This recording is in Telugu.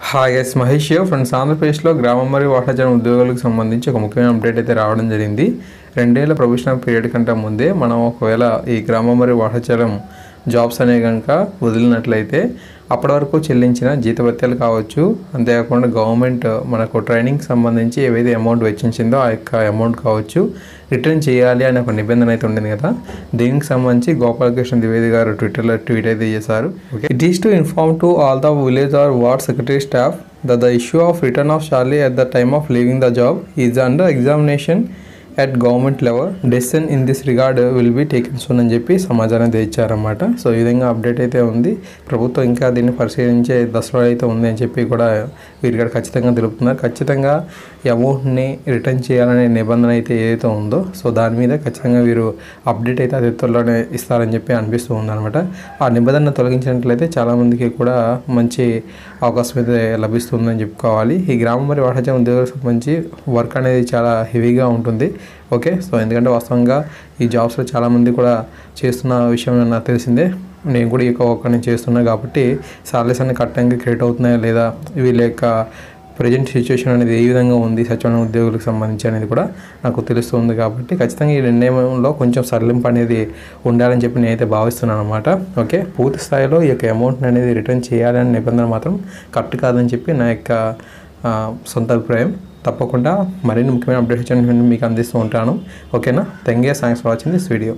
Hi guys, Mahesh friends. ఆంధ్రప్రదేశ్లో గ్రామం మరియు వాటాచారం ఉద్యోగులకు సంబంధించి ఒక ముఖ్యమైన అప్డేట్ అయితే రావడం జరిగింది. 2 ఏళ్ల ప్రొఫెషనల్ పీరియడ్ కంటే ముందే మనం ఒకవేళ ఈ గ్రామం మరియు వాటాచారం జాబ్స్ అనే కనుక వదిలినట్లయితే అప్పటి వరకు చెల్లించిన జీతభత్యాలు కావచ్చు, అంతేకాకుండా గవర్నమెంట్ మనకు ట్రైనింగ్ సంబంధించి ఏవైతే అమౌంట్ వెచ్చించిందో ఆ యొక్క అమౌంట్ కావచ్చు రిటర్న్ చేయాలి అనే ఒక నిబంధన అయితే ఉండింది కదా. దీనికి సంబంధించి గోపాలకృష్ణ ద్వివేది గారు ట్విట్టర్లో ట్వీట్ అయితే చేశారు. It is to inform to all the village or ward secretary staff that the issue of return of salary at the time of leaving the job is under examination at government level. Decision in this regard will be taken soon అని చెప్పి సమాచారం ఇచ్చారన్నమాట. సో ఈ విధంగా అప్డేట్ అయితే ఉంది. ప్రభుత్వం ఇంకా దీన్ని పరిశీలించే దశలో అయితే ఉంది అని చెప్పి కూడా వీరిక్కడ ఖచ్చితంగా తెలుపుతున్నారు. ఖచ్చితంగా ఈ అమౌంట్ని రిటర్న్ చేయాలనే నిబంధన అయితే ఏదైతే ఉందో సో దాని మీద ఖచ్చితంగా వీరు అప్డేట్ అయితే అతి త్వరలోనే ఇస్తారని చెప్పి అనిపిస్తూ ఉందన్నమాట. ఆ నిబంధన తొలగించినట్లయితే చాలామందికి కూడా మంచి అవకాశం అయితే లభిస్తుందని చెప్పుకోవాలి. ఈ గ్రామం మరియు వాటాచారం ఉద్యోగులకు సంబంధించి వర్క్ అనేది చాలా హెవీగా ఉంటుంది. ఓకే, సో ఎందుకంటే వాస్తవంగా ఈ జాబ్స్లో చాలామంది కూడా చేస్తున్న విషయం నాకు తెలిసిందే. నేను కూడా ఒక్కడిని చేస్తున్నా కాబట్టి సాలరీస్ అన్ని కరెక్ట్గా క్రియేట్ అవుతున్నాయా లేదా, వీళ్ళ యొక్క ప్రజెంట్ సిచ్యువేషన్ అనేది ఏ విధంగా ఉంది సచివాలయ ఉద్యోగులకు సంబంధించి అనేది కూడా నాకు తెలుస్తుంది. కాబట్టి ఖచ్చితంగా ఈ నిర్ణయంలో కొంచెం సడలింపు అనేది ఉండాలని చెప్పి నేనైతే భావిస్తున్నాను అనమాట. ఓకే, పూర్తి స్థాయిలో ఈ యొక్క అమౌంట్ని అనేది రిటర్న్ చేయాలనే నిబంధన మాత్రం కరెక్ట్ కాదని చెప్పి నా యొక్క సొంత అభిప్రాయం. తప్పకుండా మరిన్ని ముఖ్యమైన అప్డేట్స్ మీకు అందిస్తూ ఉంటాను. ఓకేనా, thanks for watching this video.